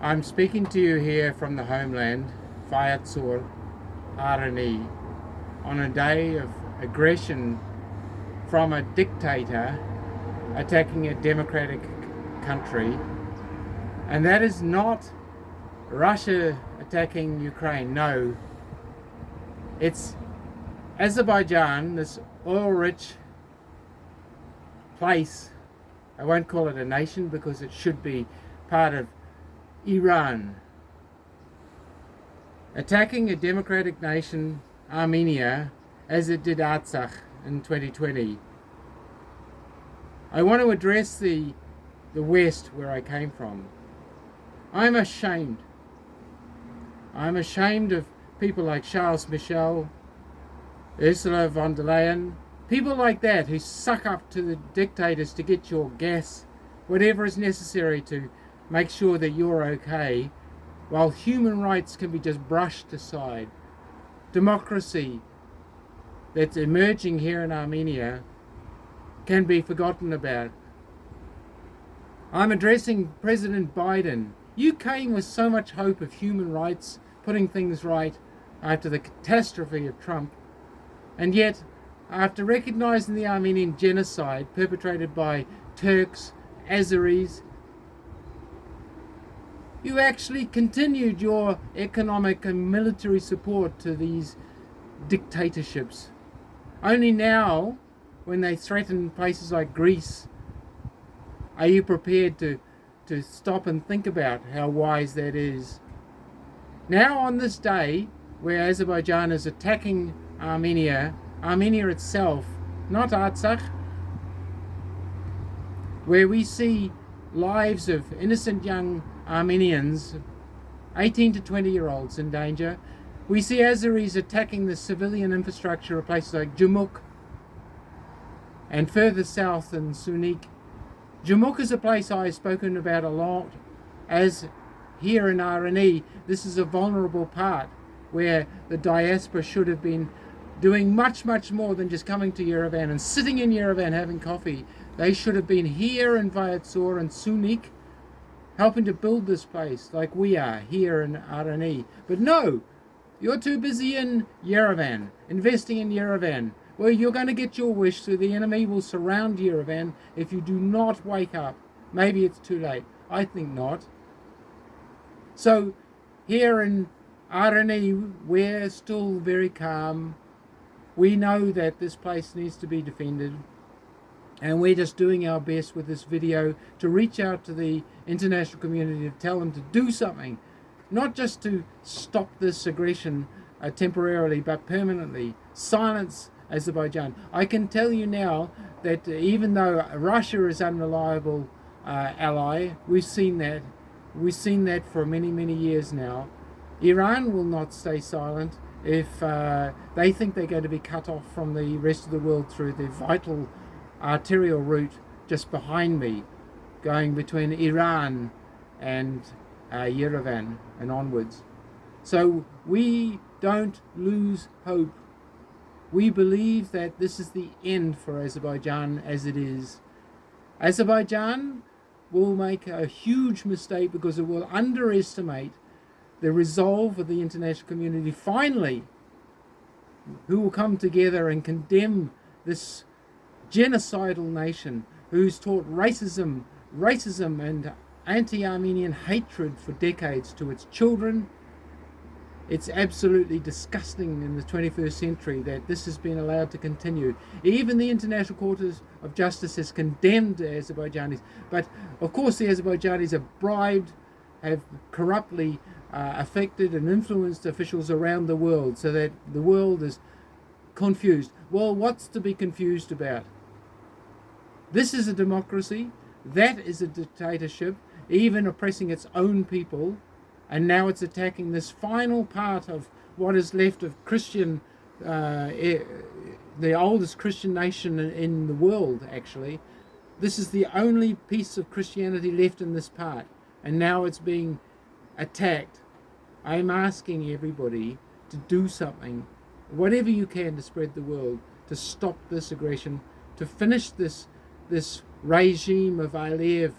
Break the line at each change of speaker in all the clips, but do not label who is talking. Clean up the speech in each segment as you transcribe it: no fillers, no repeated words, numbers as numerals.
I'm speaking to you here from the homeland, Vayots Dzor, Areni, on a day of aggression from a dictator attacking a democratic country. And that is not Russia attacking Ukraine, no. It's Azerbaijan, this oil-rich place. I won't call it a nation because it should be part of Iran, attacking a democratic nation, Armenia, as it did Artsakh in 2020. I want to address the West, where I came from. I'm ashamed. I'm ashamed of people like Charles Michel, Ursula von der Leyen, people like that who suck up to the dictators to get your gas, whatever is necessary to make sure that you're okay, while human rights can be just brushed aside. Democracy that's emerging here in Armenia can be forgotten about. I'm addressing President Biden. You came with so much hope of human rights, putting things right after the catastrophe of Trump, and yet, after recognizing the Armenian genocide perpetrated by Turks, Azeris, you actually continued your economic and military support to these dictatorships. Only now, when they threaten places like Greece, are you prepared to stop and think about how wise that is. Now on this day, where Azerbaijan is attacking Armenia itself, not Artsakh, where we see lives of innocent young Armenians, 18 to 20-year-olds in danger. We see Azeris attacking the civilian infrastructure of places like Jermuk and further south in Syunik. Jermuk is a place I've spoken about a lot, as here in Areni, this is a vulnerable part where the diaspora should have been doing much, much more than just coming to Yerevan and sitting in Yerevan having coffee. They should have been here in Vayots Dzor and Syunik, helping to build this place like we are here in Areni. But no, you're too busy in Yerevan, investing in Yerevan. Well, you're going to get your wish, so the enemy will surround Yerevan if you do not wake up. Maybe it's too late. I think not. So here in Areni, we're still very calm. We know that this place needs to be defended. And we're just doing our best with this video to reach out to the international community to tell them to do something. Not just to stop this aggression temporarily, but permanently. Silence Azerbaijan. I can tell you now that even though Russia is an unreliable ally, we've seen that. We've seen that for many, many years now. Iran will not stay silent if they think they're going to be cut off from the rest of the world through the vital arterial route just behind me, going between Iran and Yerevan and onwards. So we don't lose hope. We believe that this is the end for Azerbaijan as it is. Azerbaijan will make a huge mistake because it will underestimate the resolve of the international community finally, who will come together and condemn this genocidal nation who's taught racism and anti-Armenian hatred for decades to its children. It's absolutely disgusting in the 21st century that this has been allowed to continue. Even the International Court of Justice has condemned the Azerbaijanis. But of course the Azerbaijanis have bribed, have corruptly affected and influenced officials around the world so that the world is confused. Well, what's to be confused about? This is a democracy. That is a dictatorship, even oppressing its own people. And now it's attacking this final part of what is left of Christian, the oldest Christian nation in the world, actually. This is the only piece of Christianity left in this part. And now it's being attacked. I'm asking everybody to do something, whatever you can, to spread the word, to stop this aggression, to finish this regime of Aliyev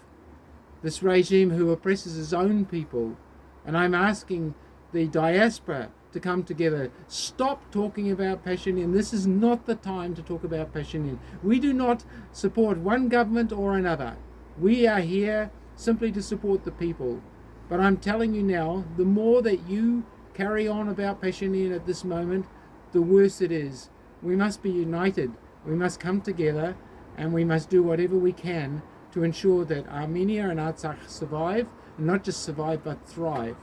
this regime who oppresses its own people. And I'm asking the diaspora to come together. Stop talking about Pashinyan. This is not the time to talk about Pashinyan. We do not support one government or another. We are here simply to support the people. But I'm telling you now, the more that you carry on about Pashinyan at this moment, the worse it is. We must be united. We must come together, and we must do whatever we can to ensure that Armenia and Artsakh survive, and not just survive but thrive.